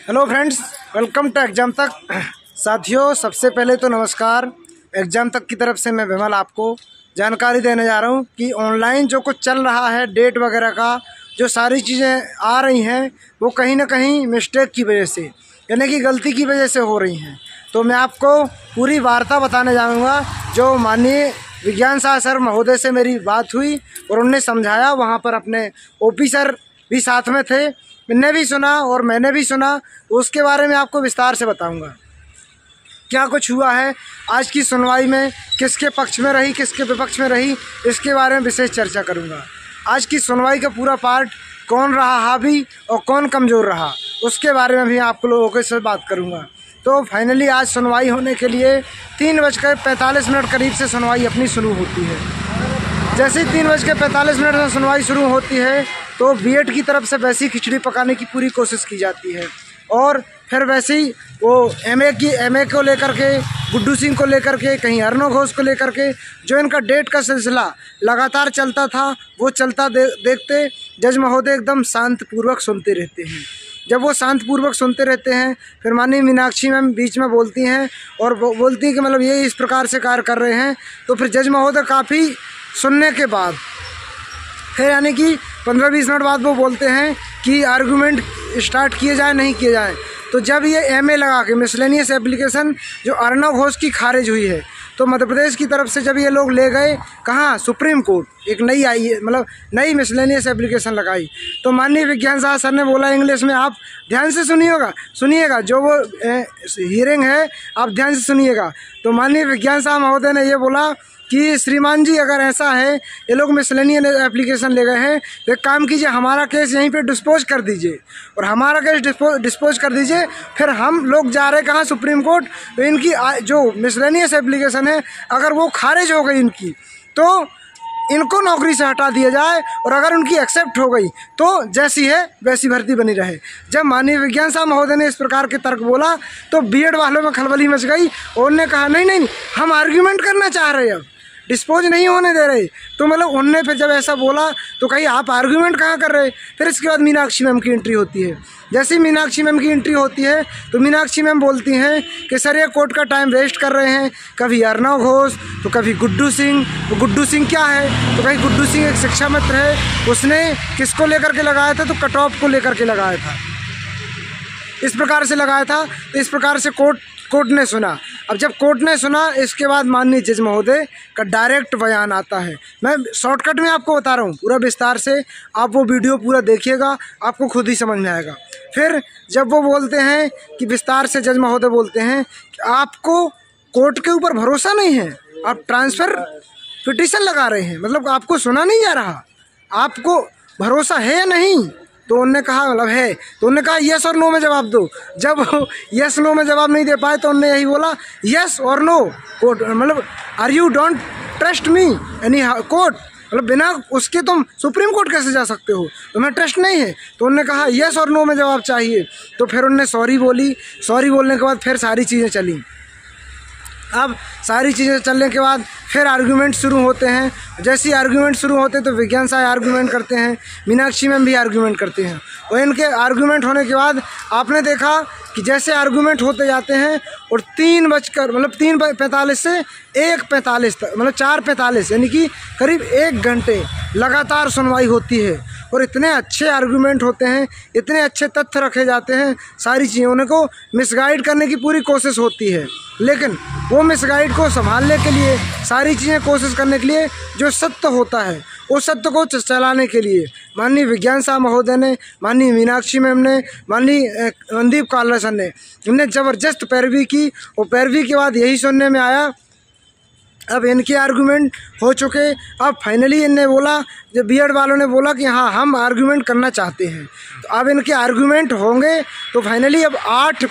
Hello friends, welcome to Exam Tak. साथियों, सबसे पहले तो नमस्कार। एग्जाम तक की तरफ से मैं विमल आपको जानकारी देने जा रहा हूं कि ऑनलाइन जो कुछ चल रहा है, डेट वगैरह का जो सारी चीज़ें आ रही हैं वो कहीं ना कहीं मिस्टेक की वजह से, यानी कि गलती की वजह से हो रही हैं। तो मैं आपको पूरी वार्ता बताने जाऊँगा। जो माननीय विज्ञान शाह सर महोदय से मेरी बात हुई और उन्होंने समझाया, वहाँ पर अपने ओपी सर भी साथ में थे, मैंने भी सुना और मैंने भी सुना, उसके बारे में आपको विस्तार से बताऊंगा क्या कुछ हुआ है। आज की सुनवाई में किसके पक्ष में रही, किसके विपक्ष में रही, इसके बारे में विशेष चर्चा करूंगा। आज की सुनवाई का पूरा पार्ट, कौन रहा हावी और कौन कमज़ोर रहा, उसके बारे में भी आप लोगों के साथ बात करूँगा। तो फाइनली आज सुनवाई होने के लिए 3:45 करीब से सुनवाई अपनी शुरू होती है। जैसे ही 3:45 में सुनवाई शुरू होती है तो बीएड की तरफ से वैसी खिचड़ी पकाने की पूरी कोशिश की जाती है और फिर वैसे ही वो एमए को लेकर के, गुड्डू सिंह को लेकर के, कहीं अर्नव घोष को लेकर के जो इनका डेट का सिलसिला लगातार चलता था, वो चलता देखते जज महोदय एकदम शांतपूर्वक सुनते रहते हैं। जब वो शांतपूर्वक सुनते रहते हैं, फिर माननीय मीनाक्षी मैम बीच में बोलती हैं और बोलती हैं कि मतलब ये इस प्रकार से कार्य कर रहे हैं। तो फिर जज महोदय काफ़ी सुनने के बाद फिर यानी कि 15-20 मिनट बाद वो बोलते हैं कि आर्गूमेंट स्टार्ट किए जाए, नहीं किए जाए। तो जब ये एमए लगा के मिसलेनियस एप्लीकेशन जो अर्नव घोष की खारिज हुई है, तो मध्य प्रदेश की तरफ से जब ये लोग ले गए कहाँ, सुप्रीम कोर्ट, एक नई आई है, मतलब नई मिसलेनियस एप्लीकेशन लगाई। तो माननीय विज्ञान शाह सर ने बोला इंग्लिश में, आप ध्यान से सुनिएगा जो वो हियरिंग है आप ध्यान से सुनिएगा। तो माननीय विज्ञान शाह महोदय ने ये बोला कि श्रीमान जी, अगर ऐसा है ये लोग मिसलेनियस एप्लीकेशन ले गए हैं तो एक काम कीजिए, हमारा केस यहीं पे डिस्पोज कर दीजिए और हमारा केस डिस्पोज कर दीजिए। फिर हम लोग जा रहे कहाँ, सुप्रीम कोर्ट। तो इनकी जो मिसलेनियस एप्लीकेशन है अगर वो खारिज हो गई इनकी, तो इनको नौकरी से हटा दिया जाए और अगर उनकी एक्सेप्ट हो गई तो जैसी है वैसी भर्ती बनी रहे। जब माननीय विज्ञान शाह महोदय ने इस प्रकार के तर्क बोला तो बीएड वालों में खलबली मच गई और उन्होंने कहा नहीं, हम आर्ग्यूमेंट करना चाह रहे हैं, अब डिस्पोज नहीं होने दे रहे। तो मतलब उनने फिर जब ऐसा बोला तो कहीं आप आर्गूमेंट कहाँ कर रहे। फिर इसके बाद मीनाक्षी मैम की एंट्री होती है। जैसे ही मीनाक्षी मैम की एंट्री होती है तो मीनाक्षी मैम बोलती हैं कि सर ये कोर्ट का टाइम वेस्ट कर रहे हैं, कभी अर्नव घोष तो कभी गुड्डू सिंह। तो गुड्डू सिंह क्या है, तो कहीं गुड्डू सिंह एक शिक्षा मित्र है, उसने किसको लेकर के लगाया था, तो कट ऑफ को लेकर के लगाया था, इस प्रकार से लगाया था। तो इस प्रकार से कोर्ट ने सुना। अब जब कोर्ट ने सुना, इसके बाद माननीय जज महोदय का डायरेक्ट बयान आता है। मैं शॉर्टकट में आपको बता रहा हूँ, पूरा विस्तार से आप वो वीडियो पूरा देखिएगा, आपको खुद ही समझ में आएगा। फिर जब वो बोलते हैं कि विस्तार से जज महोदय बोलते हैं कि आपको कोर्ट के ऊपर भरोसा नहीं है, आप ट्रांसफ़र पिटीशन लगा रहे हैं, मतलब आपको सुना नहीं जा रहा, आपको भरोसा है या नहीं। तो उन्होंने कहा मतलब है। तो उन्होंने कहा यस और नो में जवाब दो। जब यस नो में जवाब नहीं दे पाए तो उन्होंने यही बोला यस और नो कोर्ट, मतलब are you don't trust me any court, मतलब बिना उसके तुम सुप्रीम कोर्ट कैसे जा सकते हो, तुम्हें ट्रस्ट नहीं है। तो उन्होंने कहा यस और नो में जवाब चाहिए। तो फिर उन्होंने सॉरी बोली। सॉरी बोलने के बाद फिर सारी चीज़ें चली। अब सारी चीज़ें चलने के बाद फिर आर्गूमेंट शुरू होते हैं। जैसे ही आर्गूमेंट शुरू होते हैं तो विज्ञान शाह आर्गूमेंट करते हैं, मीनाक्षी मैम भी आर्गूमेंट करते हैं। और इनके आर्गूमेंट होने के बाद आपने देखा कि जैसे आर्गूमेंट होते जाते हैं और 3:45 से 1:45 तक, मतलब 4:45 यानी कि करीब 1 घंटे लगातार सुनवाई होती है। और इतने अच्छे आर्गूमेंट होते हैं, इतने अच्छे तथ्य रखे जाते हैं, सारी चीज़ों को मिसगाइड करने की पूरी कोशिश होती है, लेकिन वो मिसगाइड को संभालने के लिए, सारी चीज़ें कोशिश करने के लिए, जो सत्य होता है उस सत्य को चलाने के लिए माननीय विज्ञान शाह महोदय ने, माननीय मीनाक्षी मैम ने, माननीय रणदीप कालरा सर ने इनने ज़बरदस्त पैरवी की। और पैरवी के बाद यही सुनने में आया, अब इनके आर्गूमेंट हो चुके। अब फाइनली इनने बोला, जब बीएड वालों ने बोला कि हाँ हम आर्गूमेंट करना चाहते हैं, तो अब इनके आर्गूमेंट होंगे। तो फाइनली अब 8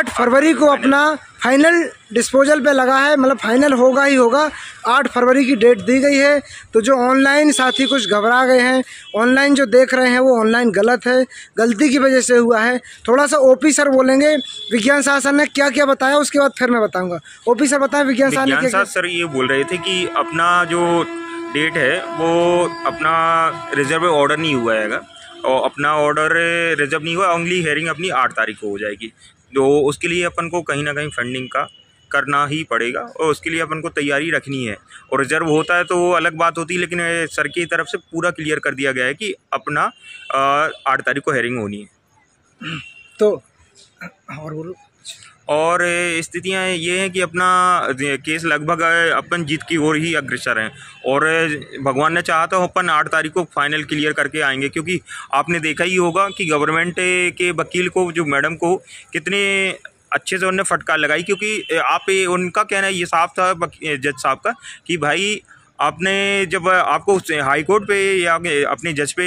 फरवरी को अपना फाइनल डिस्पोजल पे लगा है, मतलब फाइनल होगा ही होगा। 8 फरवरी की डेट दी गई है। तो जो ऑनलाइन साथी कुछ घबरा गए हैं, ऑनलाइन जो देख रहे हैं वो ऑनलाइन गलत है, गलती की वजह से हुआ है। थोड़ा सा ओपी सर बोलेंगे विज्ञान शाह सर ने क्या क्या बताया, उसके बाद फिर मैं बताऊंगा। ओपी सर बताएं विज्ञान शाह ने क्या। सर ये बोल रहे थे कि अपना जो डेट है वो अपना रिजर्व ऑर्डर नहीं हुआ हैगा, और अपना ऑर्डर रिजर्व नहीं हुआ, ओनली हेयरिंग अपनी 8 तारीख को हो जाएगी। तो उसके लिए अपन को कहीं ना कहीं फंडिंग का करना ही पड़ेगा और उसके लिए अपन को तैयारी रखनी है। और रिजर्व होता है तो वो अलग बात होती है, लेकिन सर की तरफ से पूरा क्लियर कर दिया गया है कि अपना 8 तारीख को हेयरिंग होनी है। तो और बोलो। और स्थितियाँ ये हैं कि अपना केस लगभग अपन जीत की ओर ही अग्रसर हैं और भगवान ने चाहा तो अपन 8 तारीख को फाइनल क्लियर करके आएंगे। क्योंकि आपने देखा ही होगा कि गवर्नमेंट के वकील को, जो मैडम को, कितने अच्छे से उन्होंने फटकार लगाई। क्योंकि उनका कहना ये साफ था जज साहब का कि भाई आपने जब आपको हाई कोर्ट पे या अपने जज पे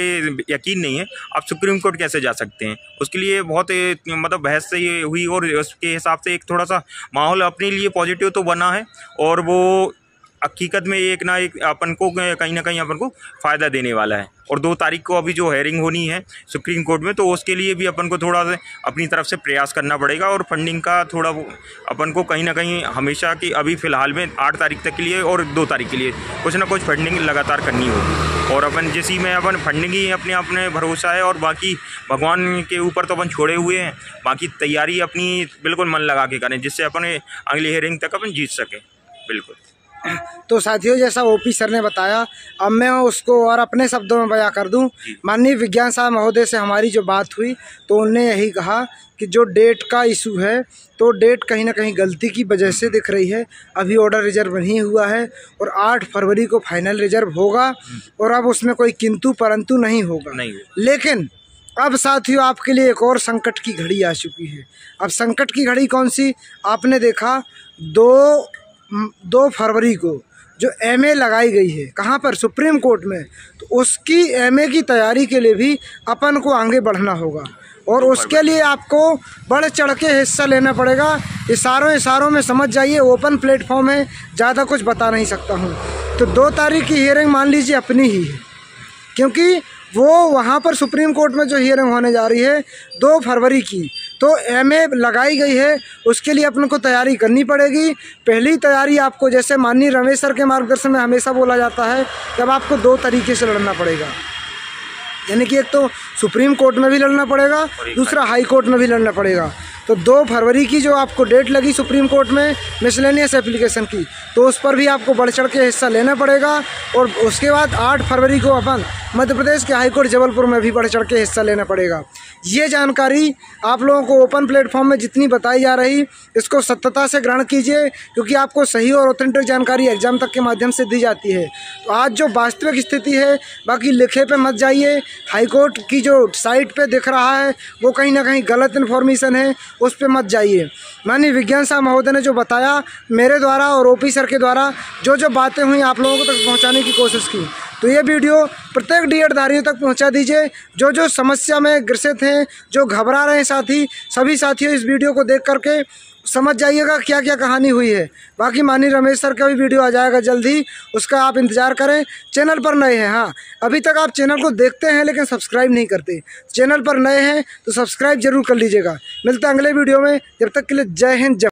यकीन नहीं है, आप सुप्रीम कोर्ट कैसे जा सकते हैं। उसके लिए बहुत मतलब बहस से ये हुई और उसके हिसाब से एक थोड़ा सा माहौल अपने लिए पॉजिटिव तो बना है और वो हकीकत में एक ना एक अपन को कहीं ना कहीं अपन को फ़ायदा देने वाला है। और 2 तारीख को अभी जो हेयरिंग होनी है सुप्रीम कोर्ट में, तो उसके लिए भी अपन को थोड़ा सा अपनी तरफ से प्रयास करना पड़ेगा और फंडिंग का थोड़ा अपन को कहीं ना कहीं हमेशा की अभी फ़िलहाल में 8 तारीख तक के लिए और 2 तारीख के लिए कुछ ना कुछ फंडिंग लगातार करनी होगी। और अपन जिसी में अपन फंडिंग ही अपने भरोसा है और बाकी भगवान के ऊपर तो अपन छोड़े हुए हैं। बाकी तैयारी अपनी बिल्कुल मन लगा के करें जिससे अपन अगली हेयरिंग तक अपन जीत सकें। बिल्कुल। तो साथियों, जैसा ओपी सर ने बताया, अब मैं उसको और अपने शब्दों में बयां कर दूं। माननीय विज्ञान साहब महोदय से हमारी जो बात हुई तो उन्होंने यही कहा कि जो डेट का इशू है, तो डेट कहीं ना कहीं गलती की वजह से दिख रही है। अभी ऑर्डर रिजर्व नहीं हुआ है और 8 फरवरी को फाइनल रिजर्व होगा और अब उसमें कोई किंतु परंतु नहीं होगा। लेकिन अब साथियों, आपके लिए एक और संकट की घड़ी आ चुकी है। अब संकट की घड़ी कौन सी? आपने देखा 2 फरवरी को जो एमए लगाई गई है, कहाँ पर? सुप्रीम कोर्ट में। तो उसकी एमए की तैयारी के लिए भी अपन को आगे बढ़ना होगा और उसके लिए आपको बढ़ चढ़ के हिस्सा लेना पड़ेगा। इशारों में समझ जाइए, ओपन प्लेटफॉर्म है, ज़्यादा कुछ बता नहीं सकता हूँ। तो 2 तारीख की हियरिंग मान लीजिए अपनी ही है, क्योंकि वो वहाँ पर सुप्रीम कोर्ट में जो हियरिंग होने जा रही है 2 फरवरी की, तो एमए लगाई गई है, उसके लिए अपन को तैयारी करनी पड़ेगी। पहली तैयारी आपको, जैसे माननीय रमेश सर के मार्गदर्शन में हमेशा बोला जाता है कि अब आपको 2 तरीके से लड़ना पड़ेगा। यानी कि एक तो सुप्रीम कोर्ट में भी लड़ना पड़ेगा, दूसरा हाई कोर्ट में भी लड़ना पड़ेगा। तो 2 फरवरी की जो आपको डेट लगी सुप्रीम कोर्ट में मिसलेनियस एप्लीकेशन की, तो उस पर भी आपको बढ़ चढ़ के हिस्सा लेना पड़ेगा। और उसके बाद 8 फरवरी को अपन मध्य प्रदेश के हाईकोर्ट जबलपुर में भी बढ़ चढ़ के हिस्सा लेना पड़ेगा। ये जानकारी आप लोगों को ओपन प्लेटफॉर्म में जितनी बताई जा रही, इसको सत्यता से ग्रहण कीजिए, क्योंकि आपको सही और ऑथेंटिक जानकारी एग्जाम तक के माध्यम से दी जाती है। तो आज जो वास्तविक स्थिति है, बाकी लिखे पे मत जाइए। हाईकोर्ट की जो साइट पे दिख रहा है वो कहीं ना कहीं गलत इन्फॉर्मेशन है, उस पर मत जाइए। माननीय विज्ञान साहब महोदय ने जो बताया मेरे द्वारा और ओपी सर के द्वारा, जो बातें हुई आप लोगों को तक पहुँचाने की कोशिश की, तो ये वीडियो प्रत्येक डीएड धारियों तक पहुंचा दीजिए। जो समस्या में ग्रसित हैं, जो घबरा रहे हैं साथी, सभी साथियों इस वीडियो को देख करके समझ जाइएगा क्या क्या कहानी हुई है। बाकी माननीय रमेश सर का भी वीडियो आ जाएगा जल्द ही, उसका आप इंतज़ार करें। चैनल पर नए हैं, हाँ अभी तक आप चैनल को देखते हैं लेकिन सब्सक्राइब नहीं करते, चैनल पर नए हैं तो सब्सक्राइब जरूर कर लीजिएगा। मिलते हैं अगले वीडियो में, जब तक के लिए जय हिंद।